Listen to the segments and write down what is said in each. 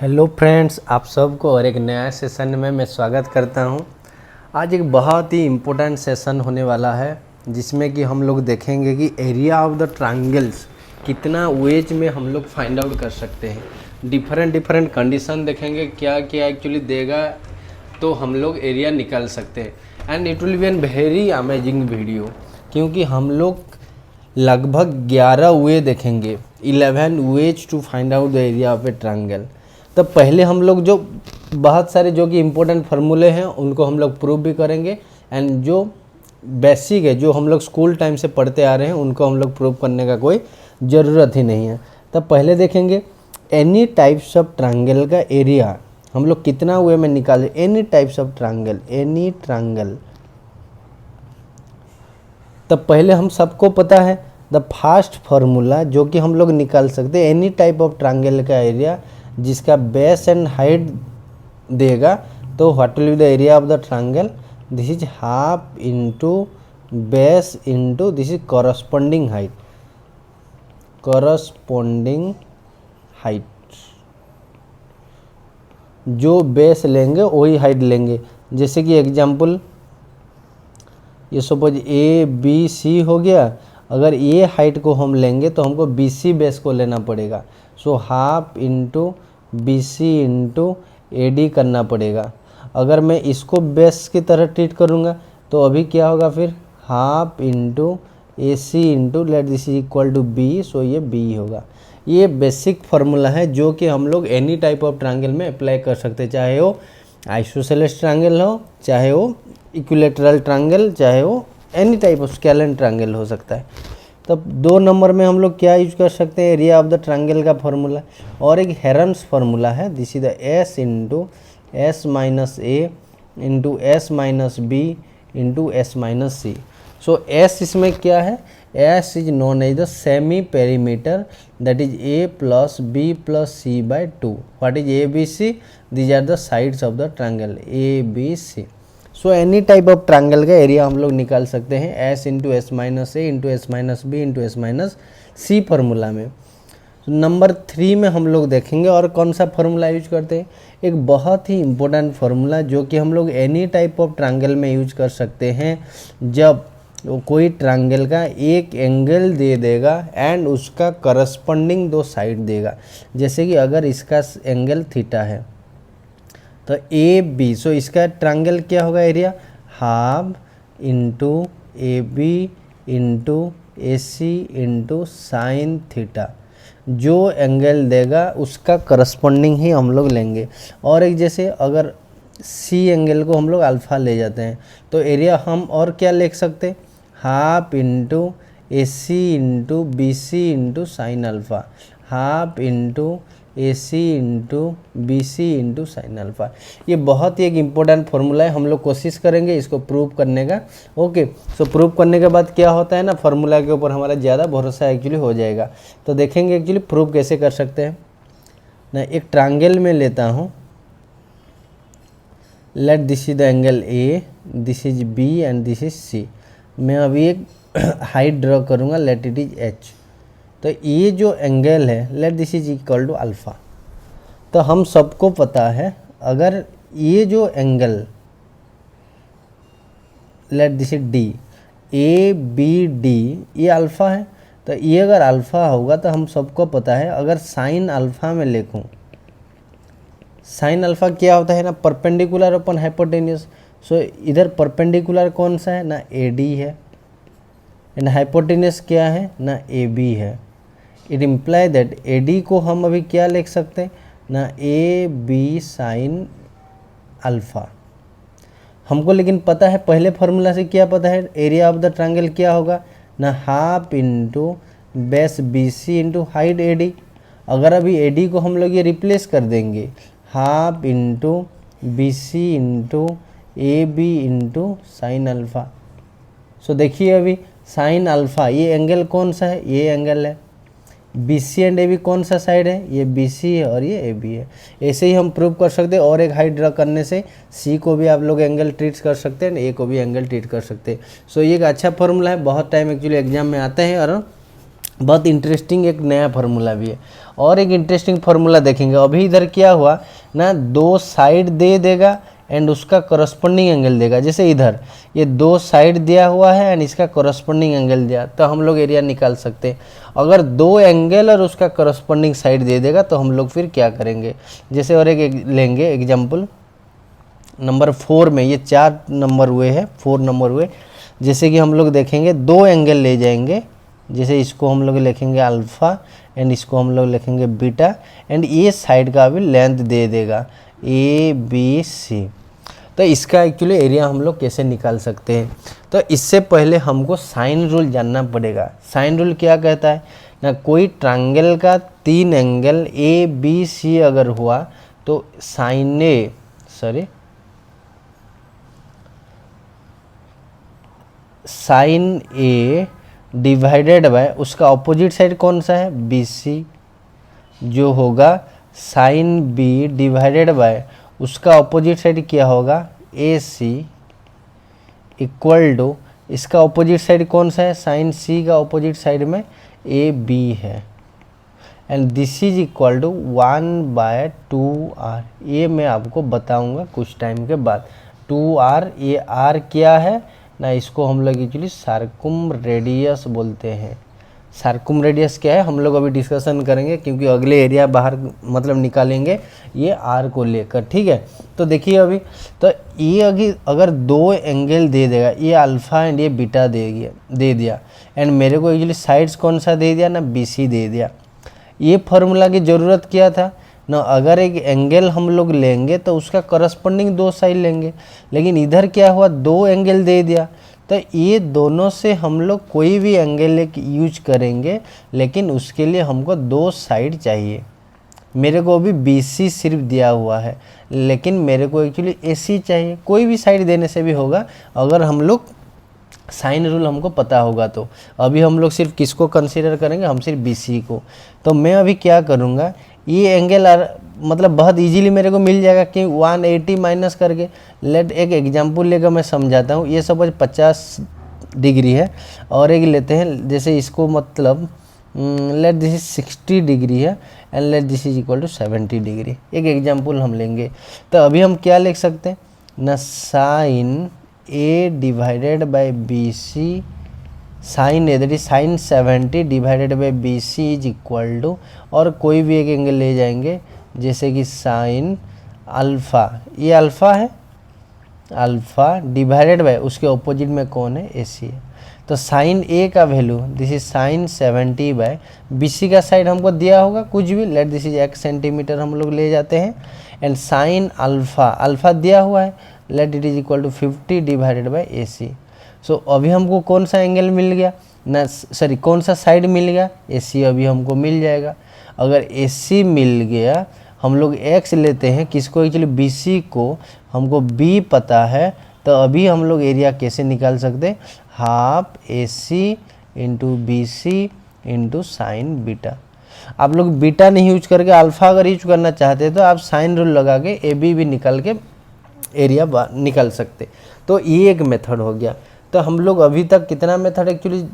Hello friends, आप सबको और एक नया सेशन में मैं स्वागत करता हूं। आज एक बहुत ही इम्पोर्टेंट सेशन होने वाला है जिसमें कि हम लोग देखेंगे कि एरिया ऑफ द ट्रायंगल्स कितना वेज में हम लोग फाइंड आउट कर सकते हैं। डिफरेंट कंडीशन देखेंगे क्या क्या एक्चुअली देगा तो हम लोग एरिया निकाल सकते हैं। And it will be an very amazing video क्योंकि हम लोग लगभग 11 वे देखेंगे, 11 ways to find out the area of a triangle. तब पहले हम लोग जो बहुत सारे जो कि इम्पोर्टेंट फार्मूले हैं उनको हम लोग प्रूव भी करेंगे एंड जो बेसिक है जो हम लोग स्कूल टाइम से पढ़ते आ रहे हैं उनको हम लोग प्रूव करने का कोई ज़रूरत ही नहीं है। तब पहले देखेंगे एनी टाइप्स ऑफ ट्रायंगल का एरिया हम लोग कितना वे में निकालें। Any types of triangle, any triangle. तब पहले हम सबको पता है द फर्स्ट फार्मूला जो कि हम लोग निकाल सकते हैं एनी टाइप ऑफ ट्रायंगल का एरिया जिसका बेस एंड हाइट देगा। तो what will be the area of the triangle? This is half into base into this is corresponding height, corresponding height. जो बेस लेंगे वही हाइट लेंगे। जैसे कि एग्जाम्पल ये सपोज ए बी सी हो गया, अगर ये हाइट को हम लेंगे तो हमको बी सी बेस को लेना पड़ेगा। So half into B C into A D करना पड़ेगा। अगर मैं इसको बेस की तरह ट्रीट करूँगा तो अभी क्या होगा फिर half into A C into let this is equal to b. So ये बी होगा। ये बेसिक फार्मूला है जो कि हम लोग एनी टाइप ऑफ ट्रायंगल में अप्लाई कर सकते हैं, चाहे वो आइसोसेलेस ट्रायंगल हो, चाहे वो इक्विलेटरल ट्रायंगल, चाहे वो any type of scalene triangle हो सकता है। तब 2 नंबर में हम लोग क्या यूज कर सकते हैं एरिया ऑफ द ट्रायंगल का फार्मूला, और एक हेरन्स फार्मूला है। This is the S into S minus A into S minus B into S minus C. So S इसमें क्या है? S is known as the semi perimeter that is A plus B plus C by 2। What is A B C? These are the sides of the triangle A B C. So any type of triangle का area हम लोग निकाल सकते हैं s into S minus ए into S minus B into S minus c formula में। Number 3 में हम लोग देखेंगे और कौन सा फार्मूला यूज करते हैं, एक बहुत ही इम्पोर्टेंट फार्मूला जो कि हम लोग एनी टाइप ऑफ ट्रायंगल में यूज कर सकते हैं जब कोई ट्रायंगल का एक एंगल दे देगा एंड उसका करस्पॉन्डिंग 2 साइड देगा। जैसे कि अगर इसका एंगल थीटा है तो ए बी, सो इसका ट्रायंगल क्या होगा area? Half into A B into A C into sine theta. जो एंगल देगा उसका करस्पॉन्डिंग ही हम लोग लेंगे। और एक जैसे अगर सी एंगल को हम लोग अल्फ़ा ले जाते हैं तो एरिया हम और क्या लिख सकते हैं? हाफ इंटू ए सी into B C into sine alpha, half into ए सी into B C into sine alpha. ये बहुत ही एक इम्पोर्टेंट फार्मूला है, हम लोग कोशिश करेंगे इसको प्रूव करने का। ओके, सो प्रूव करने के बाद क्या होता है ना, फार्मूला के ऊपर हमारा ज़्यादा भरोसा एक्चुअली हो जाएगा। तो देखेंगे एक्चुअली प्रूव कैसे कर सकते हैं ना। एक ट्रायंगल में लेता हूँ, let this is the angle A, this is B and this is C. मैं अभी एक हाइट ड्रॉ करूँगा, लेट इट इज एच। तो ये जो एंगल है let this is equal to alpha. तो हम सबको पता है अगर ये जो angle let this is D, A B D, ये अल्फ़ा है। तो ये अगर अल्फ़ा होगा तो हम सबको पता है अगर साइन अल्फ़ा में लिखूं, साइन अल्फ़ा क्या होता है ना, परपेंडिकुलर अपन हाइपोटेन्यूस। सो इधर परपेंडिकुलर कौन सा है ना, ए डी है, एंड हाइपोटेन्यूस क्या है ना, ए बी है। It imply that A D को हम अभी क्या लिख सकते हैं ना, ए बी साइन अल्फ़ा। हमको लेकिन पता है पहले फार्मूला से क्या पता है, एरिया ऑफ द ट्रायंगल क्या होगा ना, half into base B C into height A D. अगर अभी ए डी को हम लोग ये रिप्लेस कर देंगे, half into B C into A B into sine alpha. So देखिए अभी साइन अल्फ़ा, ये एंगल कौन सा है, ये एंगल है। B C and A B कौन सा साइड है, ये बी सी है और ये ए बी है। ऐसे ही हम प्रूव कर सकते हैं। और एक हाइट ड्रा करने से सी को भी आप लोग एंगल ट्रीट कर सकते हैं, ए को भी एंगल ट्रीट कर सकते हैं। सो ये एक अच्छा फॉर्मूला है, बहुत टाइम एक्चुअली एग्जाम में आते हैं और बहुत इंटरेस्टिंग एक नया फार्मूला भी है। और एक इंटरेस्टिंग फार्मूला देखेंगे। अभी इधर क्या हुआ ना, दो साइड दे देगा एंड उसका करस्पॉन्डिंग एंगल देगा। जैसे इधर ये दो साइड दिया हुआ है एंड इसका करस्पॉन्डिंग एंगल दिया, तो हम लोग एरिया निकाल सकते हैं। अगर दो एंगल और उसका करस्पॉन्डिंग साइड दे देगा तो हम लोग फिर क्या करेंगे, जैसे और एक लेंगे एग्जाम्पल नंबर 4 में, ये 4 नंबर हुए हैं, 4 नंबर हुए। जैसे कि हम लोग देखेंगे दो एंगल ले जाएंगे, जैसे इसको हम लोग लिखेंगे अल्फ़ा एंड इसको हम लोग लिखेंगे बीटा, एंड ये साइड का भी लेंथ दे देगा ABC। तो इसका एक्चुअली एरिया हम लोग कैसे निकाल सकते हैं, तो इससे पहले हमको साइन रूल जानना पड़ेगा। साइन रूल क्या कहता है ना, कोई ट्रायंगल का 3 एंगल ABC अगर हुआ तो साइन A डिवाइडेड बाय उसका ऑपोजिट साइड कौन सा है, BC, जो होगा साइन B डिवाइडेड बाय उसका ऑपोजिट साइड क्या होगा, AC, इक्वल टू इसका ऑपोजिट साइड कौन सा है, साइन C का ऑपोजिट साइड में AB है, and this is equal to 1/2r। ये मैं आपको बताऊंगा कुछ टाइम के बाद। 2r, ये r क्या है ना, इसको हम लोग एक्चुअली सर्कुम रेडियस बोलते हैं। सर्कुम रेडियस क्या है हम लोग अभी डिस्कशन करेंगे, क्योंकि अगले एरिया बाहर मतलब निकालेंगे ये r को लेकर, ठीक है। तो देखिए अभी, तो ये अगर दो एंगल दे देगा, ये अल्फ़ा एंड ये बीटा दे दिया, एंड मेरे को एक्चुअली साइड्स कौन सा दे दिया ना, BC दे दिया। ये फार्मूला की ज़रूरत क्या था ना, अगर एक एंगल हम लोग लेंगे तो उसका करस्पॉन्डिंग दो साइड लेंगे, लेकिन इधर क्या हुआ, दो एंगल दे दिया, तो ये दोनों से हम लोग कोई भी एंगल यूज करेंगे, लेकिन उसके लिए हमको दो साइड चाहिए। मेरे को अभी BC सिर्फ दिया हुआ है, लेकिन मेरे को एक्चुअली AC चाहिए। कोई भी साइड देने से भी होगा अगर हम लोग साइन रूल हमको पता होगा तो। अभी हम लोग सिर्फ किसको कंसीडर करेंगे, हम सिर्फ BC को। तो मैं अभी क्या करूँगा, ये एंगल मतलब बहुत इजीली मेरे को मिल जाएगा कि 180 माइनस करके। लेट एक एग्जांपल लेकर मैं समझाता हूँ। ये सपोज 50 डिग्री है, और एक लेते हैं जैसे इसको मतलब लेट दिस इज 60 डिग्री है, and let this is equal to 70 degree. एक एग्जांपल हम लेंगे, तो अभी हम क्या लिख सकते हैं ना, sine A divided by BC, sine A that is sine 70 divided by BC is equal to, और कोई भी एक एंगल ले जाएंगे जैसे कि साइन अल्फ़ा, ये अल्फ़ा है, अल्फ़ा डिवाइडेड बाय उसके ऑपोजिट में कौन है, AC है। तो साइन A का value this is sine 70 by BC का साइड हमको दिया होगा कुछ भी, लेट दिस इज 1 सेंटीमीटर हम लोग ले जाते हैं, एंड साइन अल्फ़ा दिया हुआ है, let it is equal to 50 divided by AC। So अभी हमको कौन सा एंगल मिल गया ना, सॉरी कौन सा साइड मिल गया, AC अभी हमको मिल जाएगा। अगर AC मिल गया, हम लोग x लेते हैं किसको, एक्चुअली BC को, हमको B पता है, तो अभी हम लोग एरिया कैसे निकाल सकते हैं, half AC into BC into sine beta. आप लोग बीटा नहीं यूज करके अल्फ़ा अगर यूज करना चाहते हैं तो आप साइन रूल लगा के AB भी निकाल के एरिया निकाल सकते। तो ये एक मेथड हो गया। तो हम लोग अभी तक कितना मेथड एक्चुअली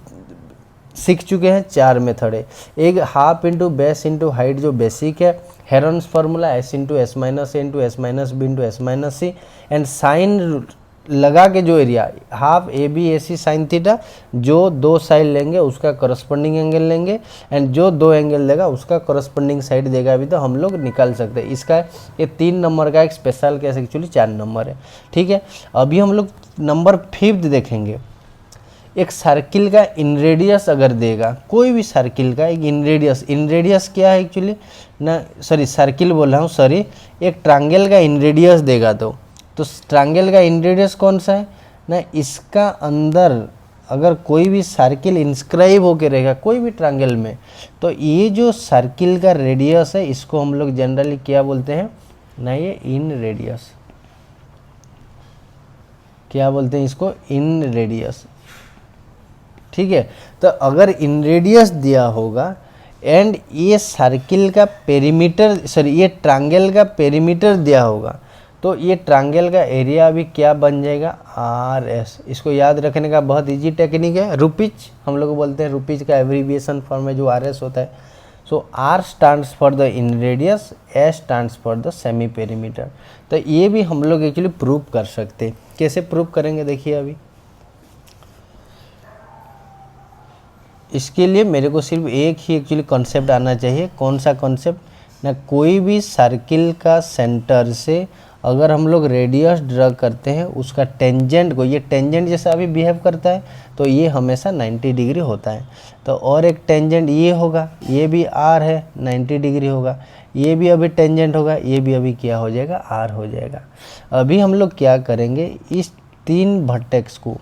सीख चुके हैं, 4 मेथड है। एक half into base into height जो बेसिक है, Heron's formula S into S minus A into S minus B into S minus C, and sine लगा के जो area half ABAC sine theta, जो दो साइड लेंगे उसका करस्पॉन्डिंग एंगल लेंगे, एंड जो दो एंगल देगा उसका करस्पॉन्डिंग साइड देगा भी, तो हम लोग निकाल सकते हैं। इसका ये 3 नंबर का एक स्पेशल केस एक्चुअली 4 नंबर है, ठीक है। अभी हम लोग नंबर 5 देखेंगे। एक सर्किल का इनरेडियस अगर देगा, कोई भी सर्किल का एक इनरेडियस क्या है एक्चुअली ना, सॉरी सर्किल बोल रहा हूँ, सॉरी, एक ट्रायंगल का इनरेडियस देगा तो ट्रायंगल का इनरेडियस कौन सा है ना, इसका अंदर अगर कोई भी सर्किल इंस्क्राइब होके रहेगा कोई भी ट्रायंगल में, तो ये जो सर्किल का रेडियस है इसको हम लोग जनरली क्या बोलते हैं ना, ये इन रेडियस, क्या बोलते हैं इसको, इन रेडियस, ठीक है। तो अगर इन रेडियस दिया होगा एंड ये सर्किल का पेरीमीटर, सॉरी ये ट्रायंगल का पेरीमीटर दिया होगा, तो ये ट्रायंगल का एरिया अभी क्या बन जाएगा, आर एस। इसको याद रखने का बहुत इजी टेक्निक है, रुपीज हम लोग बोलते हैं, रुपीज का एब्रीविएशन फॉर्म है जो आर एस होता है। So R stands for the inradius, S stands for the semi perimeter. तो ये भी हम लोग एक्चुअली प्रूव कर सकते हैं। कैसे प्रूव करेंगे देखिए अभी। इसके लिए मेरे को सिर्फ एक ही एक्चुअली कॉन्सेप्ट आना चाहिए। कौन सा कॉन्सेप्ट ना, कोई भी सर्किल का सेंटर से अगर हम लोग रेडियस ड्रा करते हैं, उसका टेंजेंट को, ये टेंजेंट जैसा अभी बिहेव करता है तो ये हमेशा 90 डिग्री होता है। तो और एक टेंजेंट ये होगा, ये भी आर है, 90 डिग्री होगा। ये भी अभी टेंजेंट होगा, ये भी अभी क्या हो जाएगा, आर हो जाएगा। अभी हम लोग क्या करेंगे, इस 3 वर्टेक्स को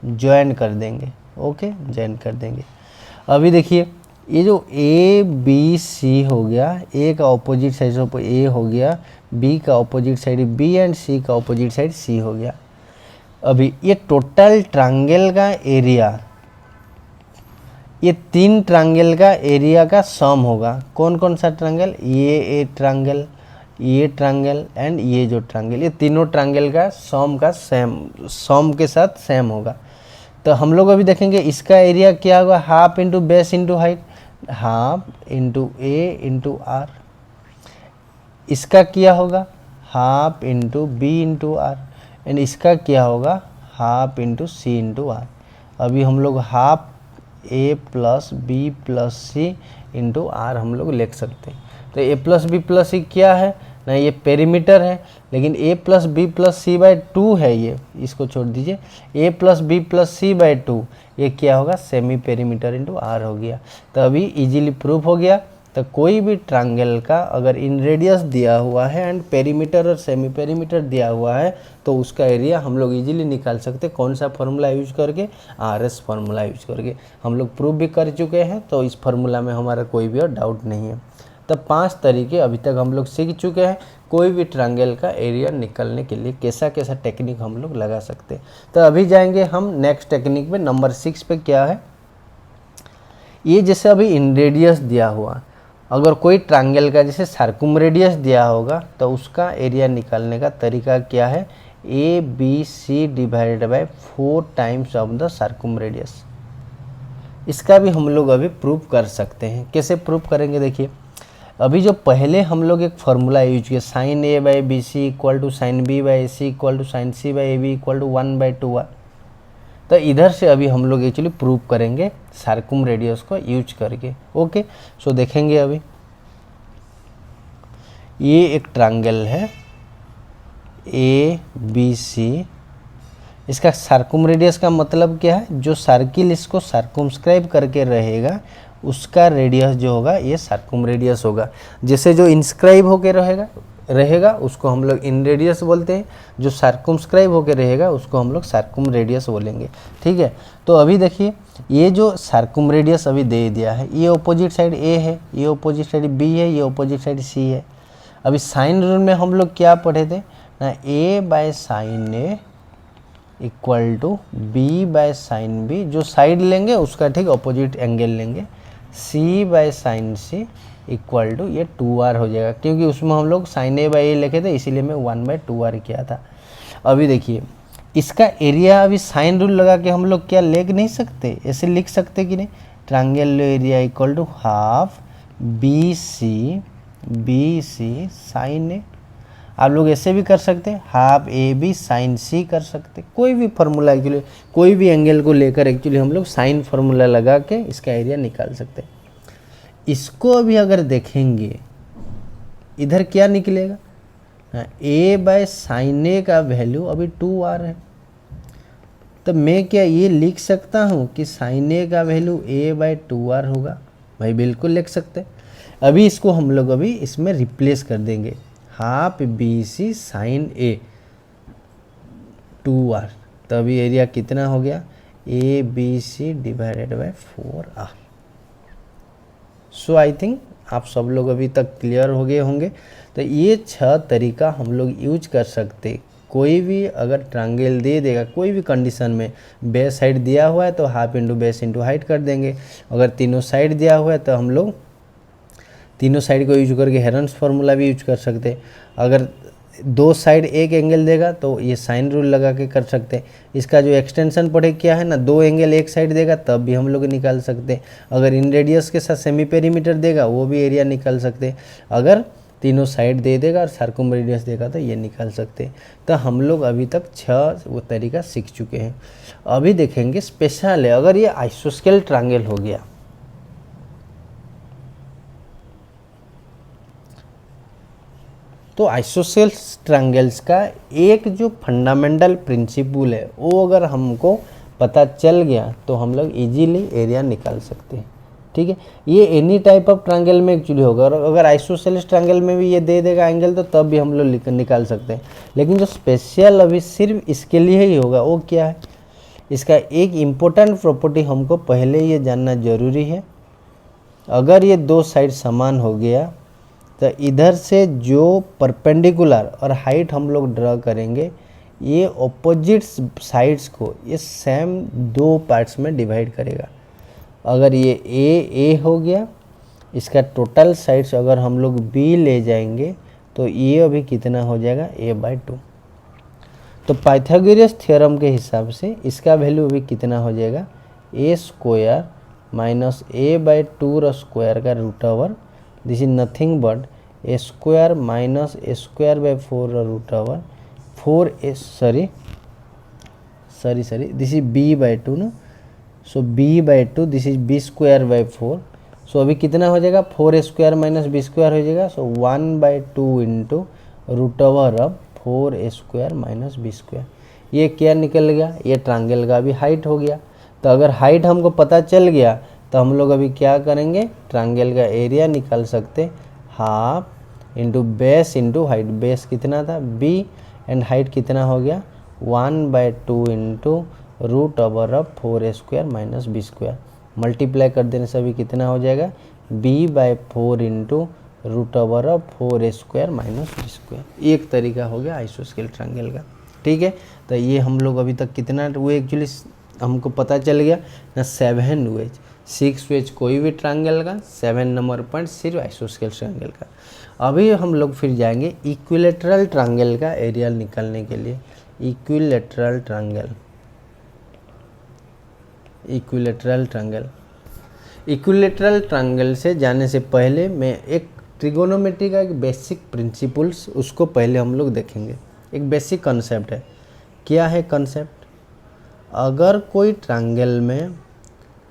ज्वाइन कर देंगे। ओके, ज्वाइन कर देंगे। अभी देखिए ये जो ए बी सी हो गया, ए का ऑपोजिट साइड ए हो गया, बी का ऑपोजिट साइड बी एंड सी का ऑपोजिट साइड सी हो गया। अभी ये टोटल ट्रायंगल का एरिया, ये 3 ट्रायंगल का एरिया का सम होगा। कौन कौन सा ट्रायंगल, ये ट्रायंगल, ये ट्रायंगल एंड ये जो ट्रायंगल, ये तीनों ट्रायंगल का सम के साथ सेम होगा। तो हम लोग अभी देखेंगे इसका एरिया क्या होगा, half into base into height, half into A into R. इसका क्या होगा, half into B into R, and इसका क्या होगा, half into C into R. अभी हम लोग half A plus B plus C into R हम लोग लिख सकते हैं। तो A plus B plus C क्या है ना, ये पेरीमीटर है, लेकिन A plus B plus C by 2 है, ये इसको छोड़ दीजिए। A plus B plus C by 2 ये क्या होगा, सेमी पेरीमीटर इंटू आर हो गया। तो अभी इजीली प्रूफ हो गया। तो कोई भी ट्रायंगल का अगर इन रेडियस दिया हुआ है एंड पेरीमीटर और सेमी पेरीमीटर दिया हुआ है तो उसका एरिया हम लोग इजीली निकाल सकते हैं। कौन सा फार्मूला यूज करके, आर एस फार्मूला यूज करके। हम लोग प्रूफ भी कर चुके हैं, तो इस फार्मूला में हमारा कोई भी और डाउट नहीं है। तब 5 तरीके अभी तक हम लोग सीख चुके हैं कोई भी ट्रायंगल का एरिया निकालने के लिए कैसा कैसा टेक्निक हम लोग लगा सकते हैं। तो अभी जाएंगे हम नेक्स्ट टेक्निक पे, नंबर 6 पे। क्या है ये, जैसे अभी इन रेडियस दिया हुआ, अगर कोई ट्रायंगल का जैसे सर्कुम रेडियस दिया होगा तो उसका एरिया निकालने का तरीका क्या है, A B C divided by 4 times of the circumradius. इसका भी हम लोग अभी प्रूव कर सकते हैं। कैसे प्रूव करेंगे देखिए। अभी जो पहले हम लोग एक फार्मूला यूज किया, sine A by B C equal to sine B by A C equal to sine C by A B equal to 1/2r। तो इधर से अभी हम लोग एक्चुअली प्रूव करेंगे सर्कुम रेडियस को यूज करके। ओके, सो देखेंगे अभी ये एक ट्रायंगल है ए बी सी। इसका सर्कुम रेडियस का मतलब क्या है, जो सर्किल इसको सर्कुमस्क्राइब करके रहेगा उसका रेडियस जो होगा ये सर्कुम रेडियस होगा। जैसे जो इंस्क्राइब होके रहेगा उसको हम लोग इन रेडियस बोलते हैं, जो सर्कुमस्क्राइब होके रहेगा उसको हम लोग सर्कुम रेडियस बोलेंगे। ठीक है, तो अभी देखिए ये जो सर्कुम रेडियस अभी दे दिया है, ये ऑपोजिट साइड ए है, ये ऑपोजिट साइड बी है, ये ऑपोजिट साइड सी है। अभी साइन रूल में हम लोग क्या पढ़े थे ना, A by sine A equal to B by sine B, जो साइड लेंगे उसका ठीक ऑपोजिट एंगल लेंगे, C by sine C equal to ये 2r हो जाएगा, क्योंकि उसमें हम लोग साइन ए बाई ए लिखे थे इसीलिए मैं 1/2r किया था। अभी देखिए इसका एरिया अभी साइन रूल लगा के हम लोग क्या लिख नहीं सकते, ऐसे लिख सकते कि नहीं, triangle area equal to half B C sine A. आप लोग ऐसे भी कर सकते हैं, half A B sine C कर सकते, कोई भी फार्मूला एक्चुअली, कोई भी एंगल को लेकर एक्चुअली हम लोग साइन फार्मूला लगा के इसका एरिया निकाल सकते हैं। इसको अभी अगर देखेंगे इधर क्या निकलेगा, ए बाय साइन ए का वैल्यू अभी 2r है, तो मैं क्या ये लिख सकता हूँ कि साइन ए का वैल्यू a बाय 2r होगा, भाई बिल्कुल लिख सकते। अभी इसको हम लोग अभी इसमें रिप्लेस कर देंगे, half B C sine A 2r, तो अभी एरिया कितना हो गया, A B C divided by 4r। So I think आप सब लोग अभी तक क्लियर हो गए होंगे। तो ये 6 तरीका हम लोग यूज कर सकते। कोई भी अगर ट्रायंगल दे देगा कोई भी कंडीशन में, बेस साइड दिया हुआ है तो half into base into height कर देंगे, अगर तीनों साइड दिया हुआ है तो हम लोग तीनों साइड को यूज करके हेरन्स फार्मूला भी यूज कर सकते। अगर दो साइड एक एंगल देगा तो ये साइन रूल लगा के कर सकते हैं। इसका जो एक्सटेंशन पढ़े क्या है ना, दो एंगल एक साइड देगा तब भी हम लोग निकाल सकते हैं। अगर इन रेडियस के साथ सेमी पेरीमीटर देगा वो भी एरिया निकाल सकते हैं। अगर तीनों साइड दे देगा और सर्कमरेडियस देगा तो ये निकाल सकते हैं। तो हम लोग अभी तक 6 वो तरीका सीख चुके हैं। अभी देखेंगे स्पेशल है, अगर ये आइसोस्केल ट्रायंगल हो गया तो आइसोसेल ट्रायंगल्स का एक जो फंडामेंटल प्रिंसिपल है वो अगर हमको पता चल गया तो हम लोग इजीली एरिया निकाल सकते हैं। ठीक है, ये एनी टाइप ऑफ ट्रायंगल में एक्चुअली होगा, और अगर आइसोसेलेस ट्रायंगल में भी ये दे देगा एंगल तो तब भी हम लोग निकाल सकते हैं। लेकिन जो स्पेशल अभी सिर्फ इसके लिए ही होगा वो क्या है, इसका एक इम्पोर्टेंट प्रॉपर्टी हमको पहले ये जानना जरूरी है। अगर ये दो साइड समान हो गया तो इधर से जो परपेंडिकुलर और हाइट हम लोग ड्रा करेंगे ये ऑपोजिट साइड्स को ये सेम दो पार्ट्स में डिवाइड करेगा। अगर ये ए हो गया, इसका टोटल साइड्स अगर हम लोग बी ले जाएंगे तो ये अभी कितना हो जाएगा a/2। तो पाइथागोरस थ्योरम के हिसाब से इसका वैल्यू अभी कितना हो जाएगा, a² माइनस a/2 स्क्वायर का root over this is nothing but a² minus a²/4 root over 4a sorry this is b/2 ना, सो b/2 दिस इज b²/4। सो अभी कितना हो जाएगा 4a² माइनस b² हो जाएगा, so 1/2 into root over of 4a² minus b²। ये क्या निकल गया, ये ट्रायंगल का अभी हाइट हो गया। तो अगर हाइट हमको पता चल गया तो हम लोग अभी क्या करेंगे, ट्रायंगल का एरिया निकाल सकते, half into base into height. Base कितना था b एंड हाइट कितना हो गया 1/2 into root over of 4a² minus b²। Multiply कर देने से अभी कितना हो जाएगा b/4 into root over of 4a² minus b²। एक तरीका हो गया आइसोस्केल ट्रायंगल का। ठीक है, तो ये हम लोग अभी तक कितना वो एक्चुअली हमको पता चल गया ना, 7 वेज 6 वेज कोई भी ट्रायंगल का, 7 नंबर पॉइंट सिर्फ आइसोस्केल ट्रायंगल का। अभी हम लोग फिर जाएंगे इक्विलेटरल ट्रायंगल का एरिया निकालने के लिए। Equilateral triangle, equilateral triangle, equilateral triangle से जाने से पहले मैं एक ट्रिगोनोमेट्री का एक बेसिक प्रिंसिपल्स उसको पहले हम लोग देखेंगे। एक बेसिक कॉन्सेप्ट है, क्या है कॉन्सेप्ट, अगर कोई ट्रायंगल में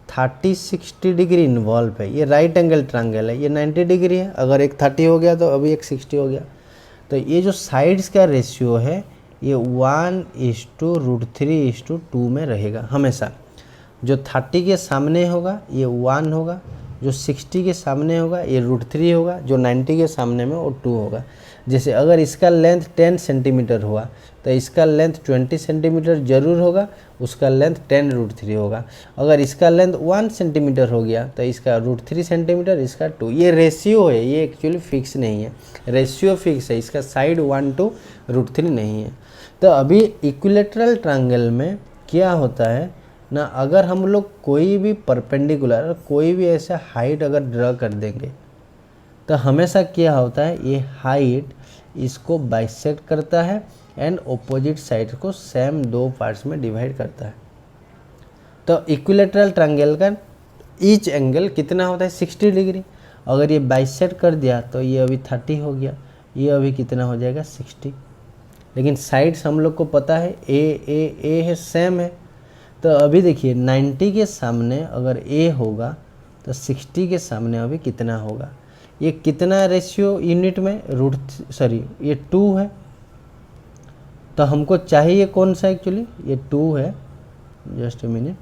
30-60 डिग्री इन्वॉल्व है, ये राइट एंगल ट्रायंगल है, ये 90 डिग्री है, अगर एक 30 हो गया तो अभी एक 60 हो गया, तो ये जो साइड्स का रेशियो है ये 1:√3:2 में रहेगा हमेशा। जो 30 के सामने होगा ये 1 होगा, जो 60 के सामने होगा ये √3 होगा, जो 90 के सामने में वो 2 होगा। जैसे अगर इसका लेंथ 10 सेंटीमीटर हुआ तो इसका लेंथ 20 सेंटीमीटर जरूर होगा, उसका लेंथ 10√3 होगा। अगर इसका लेंथ 1 सेंटीमीटर हो गया तो इसका √3 सेंटीमीटर, इसका 2। ये रेशियो है, ये एक्चुअली फिक्स नहीं है, रेशियो फिक्स है, इसका साइड 1:√3 नहीं है। तो अभी इक्विलेटरल ट्रायंगल में क्या होता है ना, अगर हम लोग कोई भी परपेंडिकुलर कोई भी ऐसा हाइट अगर ड्रा कर देंगे तो हमेशा क्या होता है, ये हाइट इसको बाइसेक्ट करता है एंड ऑपोजिट साइड को सेम दो पार्ट्स में डिवाइड करता है। तो इक्विलेटरल ट्रायंगल का ईच एंगल कितना होता है 60 डिग्री। अगर ये बाइसेक्ट कर दिया तो ये अभी 30 हो गया, ये अभी कितना हो जाएगा 60। लेकिन साइड्स हम लोग को पता है ए है, सेम है। तो अभी देखिए 90 के सामने अगर a होगा तो 60 के सामने अभी कितना होगा, ये कितना रेशियो यूनिट में ये 2 है। तो हमको चाहिए कौन सा, एक्चुअली ये 2 है, जस्ट ए मिनट,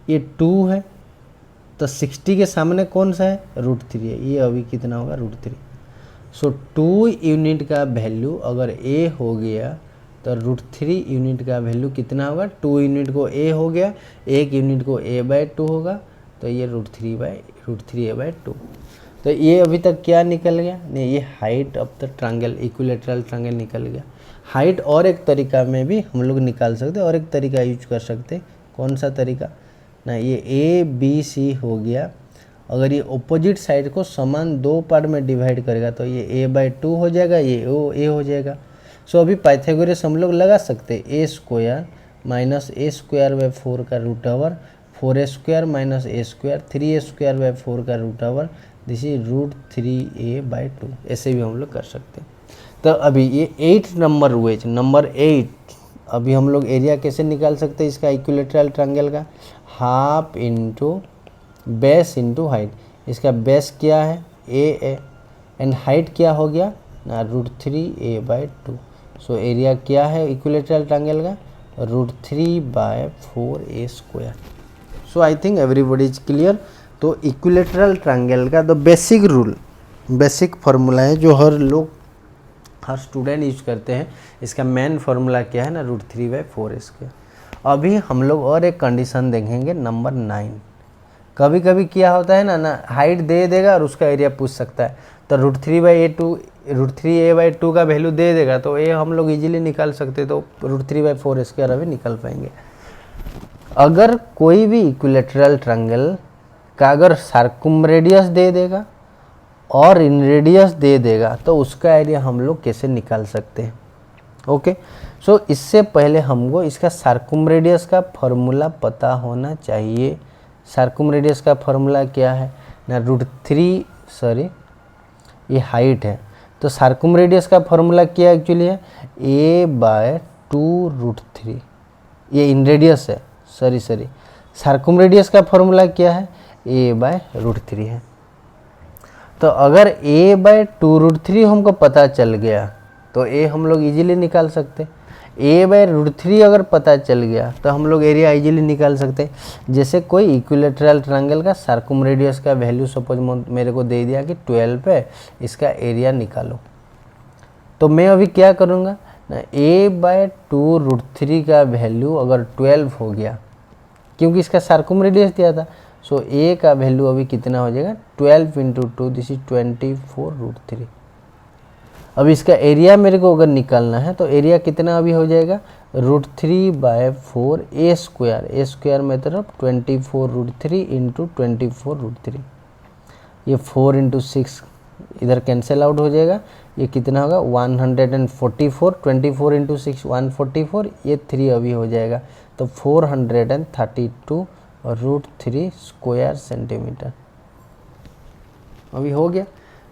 ये 2 है। तो 60 के सामने कौन सा है √3 है, ये अभी कितना होगा √3। सो 2 यूनिट का वैल्यू अगर a हो गया तो √3 यूनिट का वैल्यू कितना होगा, 2 यूनिट को a हो गया, 1 यूनिट को a/2 होगा, तो ये √3a/2। तो ये अभी तक क्या निकल गया, नहीं ये height of the triangle, equilateral triangle निकल गया। हाइट और एक तरीका में भी हम लोग निकाल सकते हैं, और एक तरीका यूज कर सकते हैं। कौन सा तरीका ना, ये a b c हो गया, अगर ये ऑपोजिट साइड को समान दो पार्ट में डिवाइड करेगा तो ये a/2 हो जाएगा, ये a हो जाएगा। सो अभी पाइथागोरस हम लोग लगा सकते a square minus a square by 4 का root over 4a square minus a square 3a square by 4 का root over this is √3a/2, ऐसे भी हम लोग कर सकते हैं। तो अभी ये 8 नंबर हुए, नंबर 8। अभी हम लोग एरिया कैसे निकाल सकते हैं इसका इक्विलेटरल ट्रायंगल का, half into base into height. इसका बेस क्या है a एंड हाइट क्या हो गया ना √3a/2। सो एरिया क्या है इक्विलेटरल ट्रायंगल का √3/4a square. So I think everybody is clear. तो इक्विलेटरल ट्रायंगल का the basic rule, basic formula है जो हर स्टूडेंट यूज करते हैं। इसका मेन फार्मूला क्या है ना √3/4 स्क्वायर। अभी हम लोग और एक कंडीशन देखेंगे नंबर 9। कभी कभी क्या होता है ना हाइट दे देगा और उसका एरिया पूछ सकता है, तो √3a/2 का वैल्यू दे देगा तो ये हम लोग इजीली निकाल सकते, तो √3/4 स्क्वायर अभी निकल पाएंगे। अगर कोई भी इक्विलेटरल ट्रायंगल का अगर सर्कमरेडियस दे देगा और इन रेडियस दे देगा तो उसका एरिया हम लोग कैसे निकाल सकते हैं। ओके, सो इससे पहले हमको इसका सर्कमरेडियस का फॉर्मूला पता होना चाहिए। सर्कमरेडियस का फॉर्मूला क्या है ना ये हाइट है, तो सर्कमरेडियस का फॉर्मूला क्या एक्चुअली है a/2√3। ये इन रेडियस है, सर्कमरेडियस का फॉर्मूला क्या है a/√3 है। तो अगर a/2√3 हमको पता चल गया तो a हम लोग इजीली निकाल सकते। a/√3 अगर पता चल गया तो हम लोग एरिया इजीली निकाल सकते। जैसे कोई इक्विलेटरल ट्रायंगल का सर्कमरेडियस का वैल्यू सपोज मेरे को दे दिया कि 12 है, इसका एरिया निकालो, तो मैं अभी क्या करूँगा ना a/2√3 का वैल्यू अगर 12 हो गया, क्योंकि इसका सर्कमरेडियस दिया था, सो a का वैल्यू अभी कितना हो जाएगा 12 × 2 दिस इज 24√3। अब इसका एरिया मेरे को अगर निकालना है तो एरिया कितना अभी हो जाएगा √3/4 a स्क्वायर मतलब 24√3 × 24√3। ये 4 × 6 इधर कैंसिल आउट हो जाएगा, ये कितना होगा 144, 24 × 6 144, ये 3 अभी हो जाएगा तो 432√3 स्क्वायर सेंटीमीटर अभी हो गया।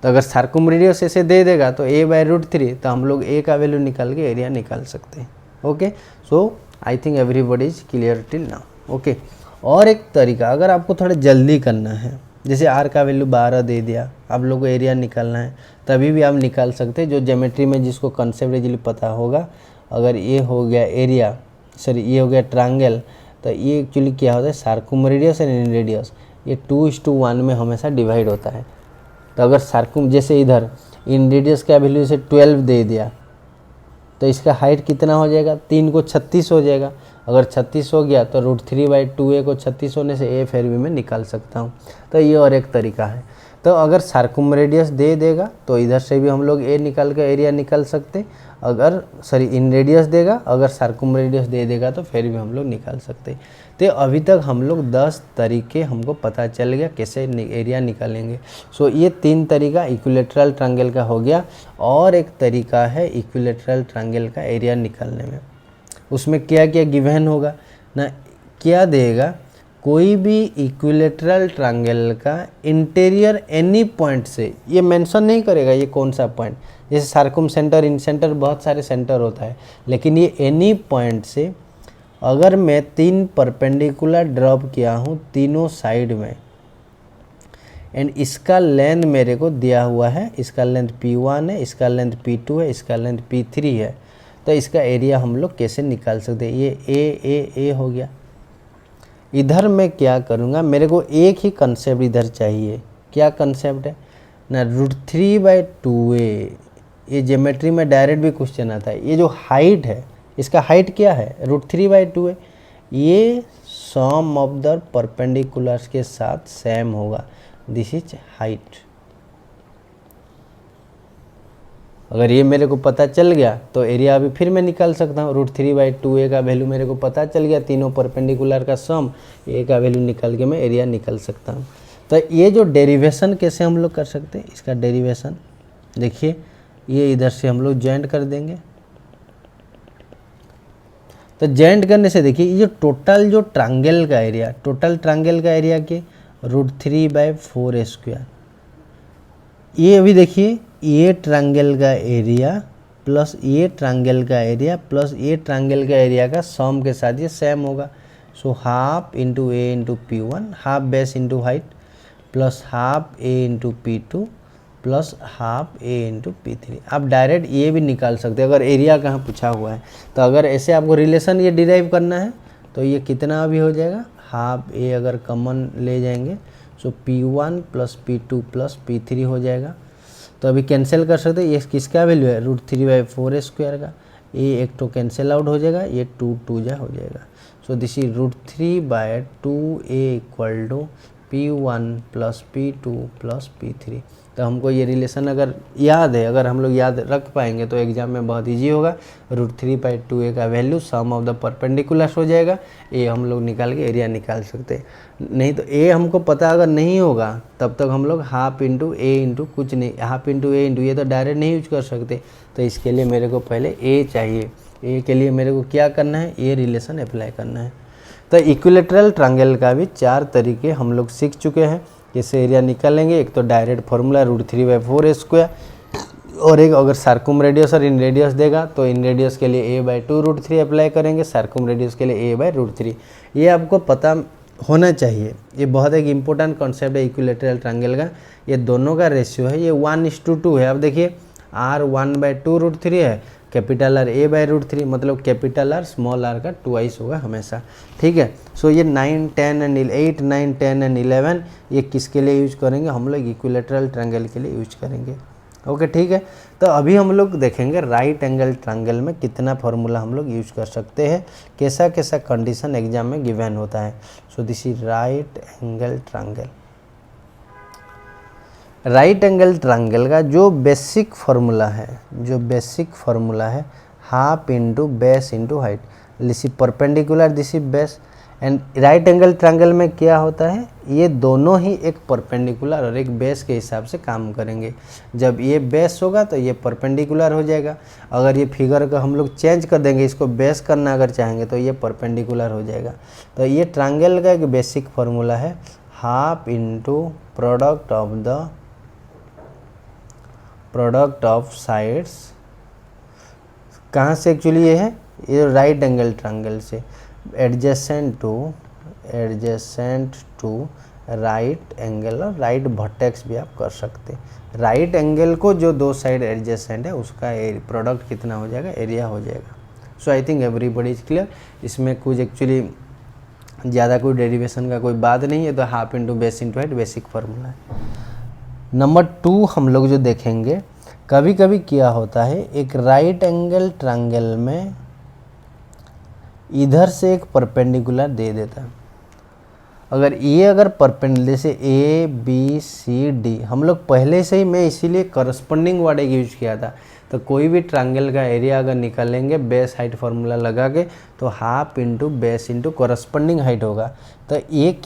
तो अगर सर्कमरेडियस ऐसे दे देगा तो a/√3, तो हम लोग a का वैल्यू निकाल के एरिया निकाल सकते हैं। Okay, so I think everybody is clear till now. Okay, और एक तरीका अगर आपको थोड़ा जल्दी करना है, जैसे r का वैल्यू 12 दे दिया, आप लोग को एरिया निकालना है, तभी भी आप निकाल सकते हैं। जो ज्योमेट्री में जिसको कंसेप्ट इजीली पता होगा, अगर ये हो गया एरिया, ये हो गया ट्रायंगल, तो ये एक्चुअली क्या होता है सर्कमरेडियस एंड इन रेडियस ये 2:1 में हमेशा डिवाइड होता है। तो अगर जैसे इधर इन रेडियस का वैल्यू जैसे 12 दे दिया तो इसका हाइट कितना हो जाएगा 3 को 36 हो जाएगा। अगर 36 हो गया तो √3/2a को 36 होने से a फिर भी मैं निकाल सकता हूँ। तो ये और एक तरीका है। तो अगर सर्कमरेडियस दे देगा तो इधर से भी हम लोग a निकाल के एरिया निकाल सकते, अगर इन रेडियस देगा, अगर सर्कमरेडियस दे देगा तो फिर भी हम लोग निकाल सकते। तो अभी तक हम लोग 10 तरीके हमको पता चल गया कैसे एरिया निकालेंगे। सो ये 3 तरीका इक्विलेटरल ट्रायंगल का हो गया, और एक तरीका है इक्विलेटरल ट्रायंगल का एरिया निकालने में। उसमें क्या क्या गिवन होगा ना, क्या देगा, कोई भी इक्विलेटरल ट्रायंगल का इंटीरियर एनी पॉइंट से, ये मेंशन नहीं करेगा ये कौन सा पॉइंट, जैसे सर्कम सेंटर, इन सेंटर, बहुत सारे सेंटर होता है, लेकिन ये एनी पॉइंट से अगर मैं 3 परपेंडिकुलर ड्रॉप किया हूँ तीनों साइड में, एंड इसका लेंथ मेरे को दिया हुआ है, इसका लेंथ P1 है, इसका लेंथ P2 है, इसका लेंथ P3 है, तो इसका एरिया हम लोग कैसे निकाल सकते हैं। ये A हो गया। इधर मैं क्या करूँगा, मेरे को एक ही कंसेप्ट इधर चाहिए। क्या कंसेप्ट है ना, √3/2a। ये ज्योमेट्री में डायरेक्ट भी क्वेश्चन आता है। ये जो हाइट है, इसका हाइट क्या है √3/2a, ये सम ऑफ द परपेंडिकुलर्स के साथ सेम होगा, दिस इज हाइट। अगर ये मेरे को पता चल गया तो एरिया अभी फिर मैं निकाल सकता हूँ। √3/2a का वैल्यू मेरे को पता चल गया, तीनों परपेंडिकुलर का सम, a का वैल्यू निकाल के मैं एरिया निकाल सकता हूँ। तो ये जो डेरिवेशन कैसे हम लोग कर सकते हैं, इसका डेरिवेशन देखिए, ये इधर से हम लोग जॉइंट कर देंगे। तो जॉइंट करने से देखिए ये जो टोटल जो ट्रायंगल का एरिया, टोटल ट्रायंगल का एरिया के √3/4 ये अभी देखिए ये ट्रायंगल का एरिया प्लस ये ट्रायंगल का एरिया प्लस ये ट्रायंगल का एरिया का सम के साथ ये सेम होगा। So half into A into P1, half base into height plus half A into P2 plus half A into P3। आप डायरेक्ट ये भी निकाल सकते हैं अगर एरिया कहाँ पूछा हुआ है। तो अगर ऐसे आपको रिलेशन ये डिराइव करना है तो ये कितना भी हो जाएगा, हाफ ए अगर कॉमन ले जाएंगे सो P1 plus P2 plus P3 हो जाएगा। तो अभी कैंसिल कर सकते हैं, ये किसका वैल्यू है √3/4 का, ये एक तो कैंसिल आउट हो जाएगा, ये 2 जा हो जाएगा। So this is √3/2a = P1 plus P2 plus P3। तो हमको ये रिलेशन अगर याद है, अगर हम लोग याद रख पाएंगे तो एग्जाम में बहुत इजी होगा। √3/2a का value sum of the perpendiculars हो जाएगा, ए हम लोग निकाल के एरिया निकाल सकते हैं। नहीं तो ए हमको पता अगर नहीं होगा तब तक हम लोग हाफ इंटू ए इंटू कुछ नहीं, हाफ इंटू ए इंटू ये तो डायरेक्ट नहीं यूज कर सकते। तो इसके लिए मेरे को पहले ए चाहिए, ए के लिए मेरे को क्या करना है, ये रिलेशन अप्लाई करना है। तो इक्विलेटरल ट्रायंगल का भी 4 तरीके हम लोग सीख चुके हैं, कैसे एरिया निकालेंगे। एक तो डायरेक्ट फार्मूला √3/4 और एक अगर सर्कुम रेडियस और इन रेडियस देगा तो इन रेडियस के लिए a/2√3 अप्लाई करेंगे, सर्कुम रेडियस के लिए a/√3। ये आपको पता होना चाहिए, ये बहुत एक इम्पोर्टेंट कॉन्सेप्ट है इक्विलेटरल ट्रायंगल का। ये दोनों का रेशियो है, ये 1:2 है। अब देखिए r 1/2√3 है, कैपिटल R a/√3, मतलब कैपिटल R स्मॉल r का 2x होगा हमेशा, ठीक है। सो ये 9, 10 एंड 8, 9, 10 एंड 11 ये किसके लिए यूज करेंगे, हम लोग इक्विलेटरल ट्रायंगल के लिए यूज करेंगे। ओके ठीक है। तो अभी हम लोग देखेंगे राइट एंगल ट्रायंगल में कितना फार्मूला हम लोग यूज कर सकते हैं, कैसा कैसा कंडीशन एग्जाम में गिवन होता है। So this is right angle triangle. Right angle triangle का जो बेसिक फार्मूला है, half into base into height, this is perpendicular, this is base. And right angle triangle में क्या होता है, ये दोनों ही एक परपेंडिकुलर और एक बेस के हिसाब से काम करेंगे। जब ये बेस होगा तो ये परपेंडिकुलर हो जाएगा। अगर ये फिगर का हम लोग चेंज कर देंगे, इसको बेस करना अगर चाहेंगे तो ये परपेंडिकुलर हो जाएगा। तो ये ट्रायंगल का एक बेसिक फार्मूला है, half into product of sides. कहाँ से एक्चुअली ये है, ये राइट एंगल ट्रायंगल से, एडजेसेंट टू राइट एंगल और राइट वर्टेक्स भी आप कर सकते हैं। राइट एंगल को जो दो साइड एडजेसेंट है उसका प्रोडक्ट कितना हो जाएगा, एरिया हो जाएगा। So I think everybody is clear. इसमें कुछ एक्चुअली ज़्यादा कोई डेरिवेशन का कोई बात नहीं है। तो half into base into height basic formula है। नंबर 2 हम लोग जो देखेंगे, कभी कभी क्या होता है, एक राइट एंगल ट्रायंगल में इधर से एक परपेंडिकुलर दे देता है। अगर परपेंडिकुलर जैसे ABCD, हम लोग पहले से ही, मैं इसीलिए करस्पॉन्डिंग वर्ड एक यूज किया था। तो कोई भी ट्रायंगल का एरिया अगर निकालेंगे बेस हाइट फार्मूला लगा के, तो half into base into corresponding height होगा। तो ये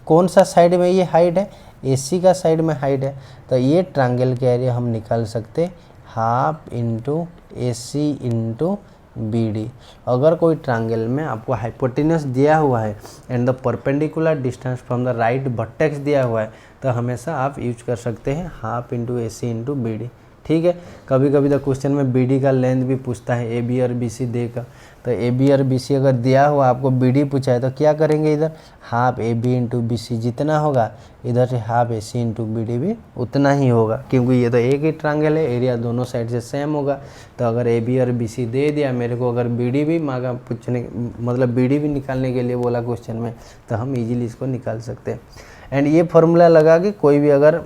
कौन सा साइड में ये हाइट है, AC का साइड में हाइट है। तो ये ट्रायंगल का एरिया हम निकाल सकते half into AC into BD। अगर कोई ट्रायंगल में आपको हाइपोटेनस दिया हुआ है and the perpendicular distance from the right vertex दिया हुआ है, तो हमेशा आप यूज कर सकते हैं half into AC into BD, ठीक है। कभी कभी तो क्वेश्चन में BD का लेंथ भी पूछता है, AB और BC देगा। तो AB और BC अगर दिया हुआ आपको BD पूछा है तो क्या करेंगे, इधर हाफ AB इंटू BC जितना होगा, इधर से हाफ AC इंटू BD भी उतना ही होगा, क्योंकि ये तो एक ही ट्रायंगल है, एरिया दोनों साइड से सेम होगा। तो अगर AB और BC दे दिया मेरे को, अगर BD भी मांगा पूछने, मतलब BD भी निकालने के लिए बोला क्वेश्चन में, तो हम ईजिली इसको निकाल सकते हैं। एंड ये फार्मूला लगा के कोई भी अगर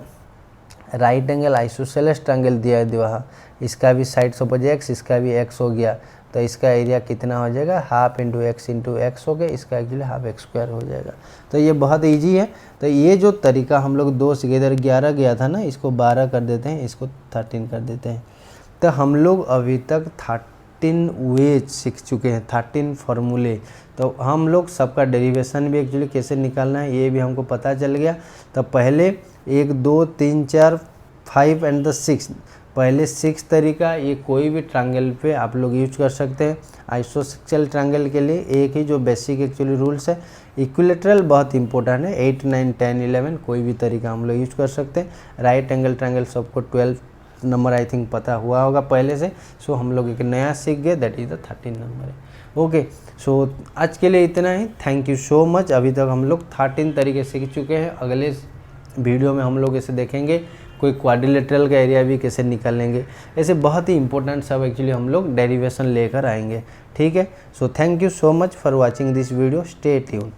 राइट एंगल आइसोसेलेस ट्रायंगल दिया है वहाँ, इसका भी साइड सपोज x, इसका भी x हो गया, तो इसका एरिया कितना हो जाएगा, half into x into x हो गया, इसका एक्चुअली हाफ x² हो जाएगा। तो ये बहुत इजी है। तो ये जो तरीका हम लोग 2 से इधर 11 गया था ना, इसको 12 कर देते हैं, इसको 13 कर देते हैं। तो हम लोग अभी तक 13 वेज सीख चुके हैं, 13 फार्मूले। तो हम लोग सबका डेरिवेशन भी एक्चुअली कैसे निकालना है ये भी हमको पता चल गया। तो पहले 1 2 3 4 5 एंड द 6, पहले 6 तरीका, ये कोई भी ट्रायंगल पे आप लोग यूज कर सकते हैं। आइसोसेक्सुअल ट्रायंगल के लिए एक ही जो बेसिक एक्चुअली रूल्स है, इक्विलेटरल बहुत इंपॉर्टेंट है, 8 9 10 11 कोई भी तरीका हम लोग यूज कर सकते हैं। राइट एंगल ट्रायंगल सबको 12 नंबर आई थिंक पता हुआ होगा पहले से। सो हम लोग एक नया सीख गए, दैट इज़ द 13 नंबर है। ओके, सो आज के लिए इतना ही। Thank you so much. अभी तक हम लोग 13 तरीके सीख चुके हैं। अगले वीडियो में हम लोग इसे देखेंगे, कोई क्वाड्रिलेटरल का एरिया भी कैसे निकालेंगे, ऐसे बहुत ही इंपॉर्टेंट सब एक्चुअली हम लोग डेरिवेशन लेकर आएंगे। ठीक है, so thank you so much for watching this video, stay tune.